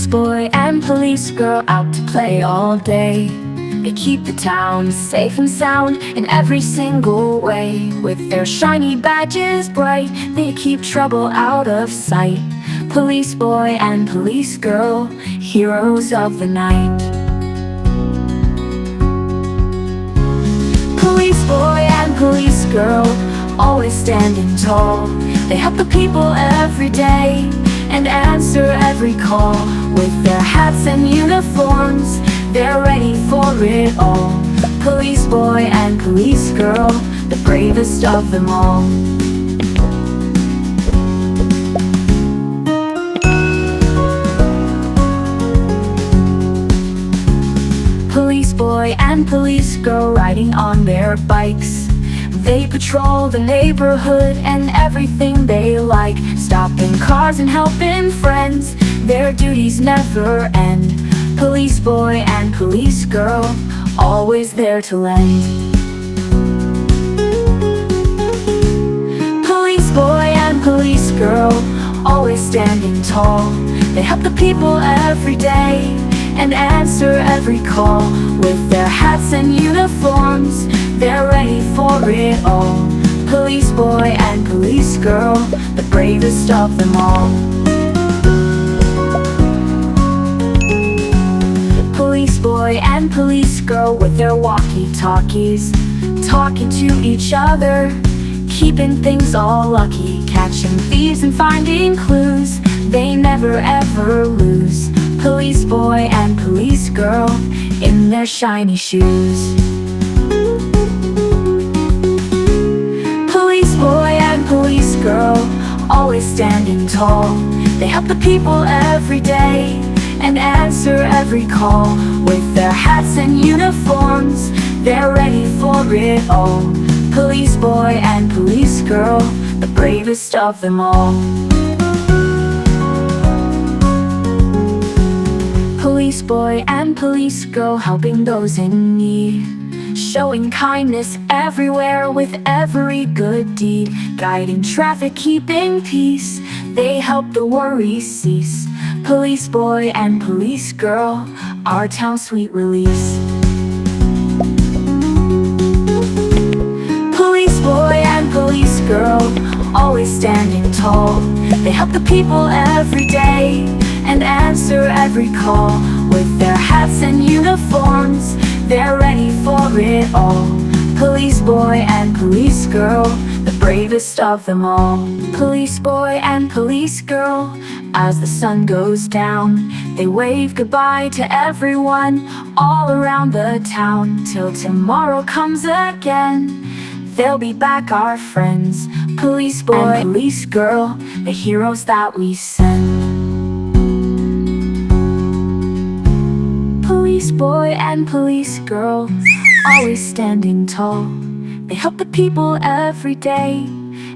Police boy and police girl out to play all day. They keep the town safe and sound in every single way. With their shiny badges bright, they keep trouble out of sight. Police boy and police girl, heroes of the night. Police boy and police girl, always standing tall. They help the people every day and answer every call. With their hats and uniforms, they're ready for it all. Police boy and police girl, the bravest of them all. Police boy and police girl riding on their bikes. They patrol the neighborhood and everything they like. Stopping cars and helping friends, their duties never end. Police boy and police girl, always there to lend. Police boy and police girl, always standing tall. They help the people every day and answer every call. With their hats and uniforms, they're ready for it all. Police boy and police girl, the bravest of them all. Police boy and police girl with their walkie-talkies, talking to each other, keeping things all lucky. Catching thieves and finding clues, they never ever lose. Police boy and police girl in their shiny shoes. Police boy and police girl, always standing tall. They help the people every day and answer every call. With their hats and uniforms, they're ready for it all. Police boy and police girl, the bravest of them all. Police boy and police girl helping those in need, showing kindness everywhere with every good deed. Guiding traffic, keeping peace, they help the worries cease. Police boy and police girl, our town's sweet release. Police boy and police girl, always standing tall. They help the people every day and answer every call. With their hats and uniforms, they're ready for it all. Police boy and police girl, the bravest of them all. Police boy and police girl, as the sun goes down, they wave goodbye to everyone all around the town. Till tomorrow comes again, they'll be back, our friends. Police boy and police girl, the heroes that we send. Police boy and police girl, always standing tall. They help the people every day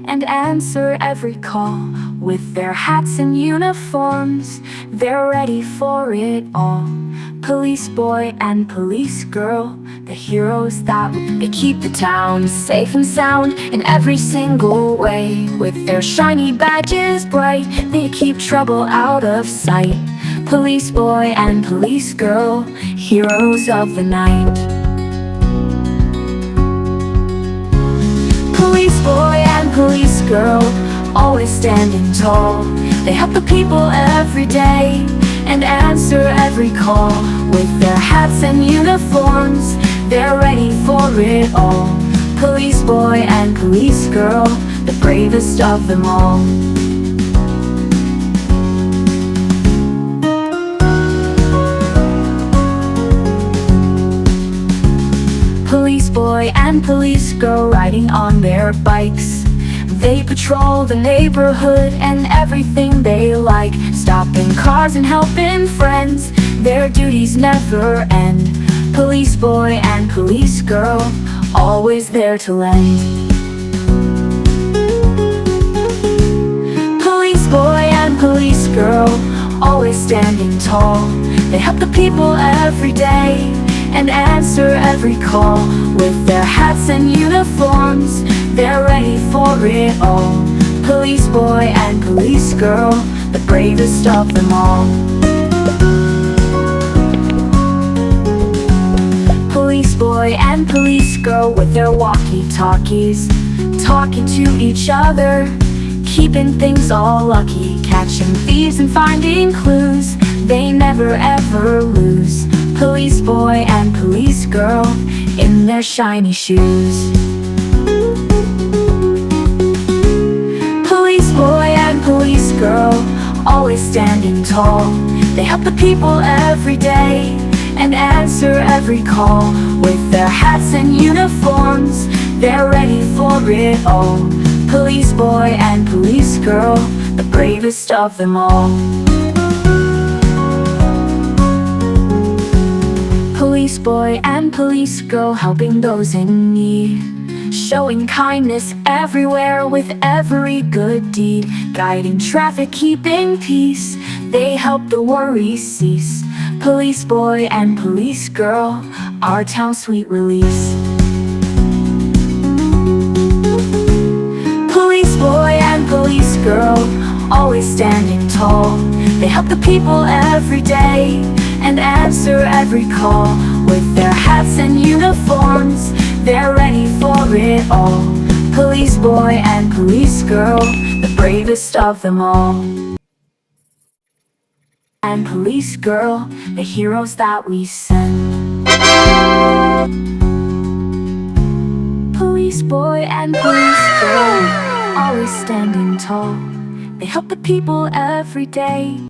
and answer every call. With their hats and uniforms, they're ready for it all. Police boy and police girl, the heroes that they keep the town safe and sound in every single way. With their shiny badges bright, they keep trouble out of sight. Police boy and police girl, heroes of the night. Police boy and police girl, always standing tall. They help the people every day and answer every call. With their hats and uniforms, they're ready for it all. Police boy and police girl, the bravest of them all. Police boy and police girl riding on their bikes. They patrol the neighborhood and everything they like. Stopping cars and helping friends, their duties never end. Police boy and police girl, always there to lend. Police boy and police girl, always standing tall. They help the people every day and answer every call. With their hats and uniforms, they're ready for it all. Police boy and police girl, the bravest of them all. and police girl with their walkie-talkies, talking to each other, keeping things all lucky, catching thieves and finding clues. They never ever lose. Police boy and police girl in their shiny shoes. Police boy and police girl, always standing tall. They help the people every day and answer every call. With their hats and uniforms, they're ready for it all. Police boy and police girl, the bravest of them all. Police boy and police girl helping those in need, showing kindness everywhere with every good deed, guiding traffic, keeping peace. They help the worries cease. Police boy and police girl, our town's sweet release. Police boy and police girl, always standing tall. They help the people every day and answer every call. With their hats and uniforms, they're ready for it all. Police boy and police girl, the bravest of them all. And police girl, the heroes that we send. Police boy and police girl, always standing tall. They help the people every day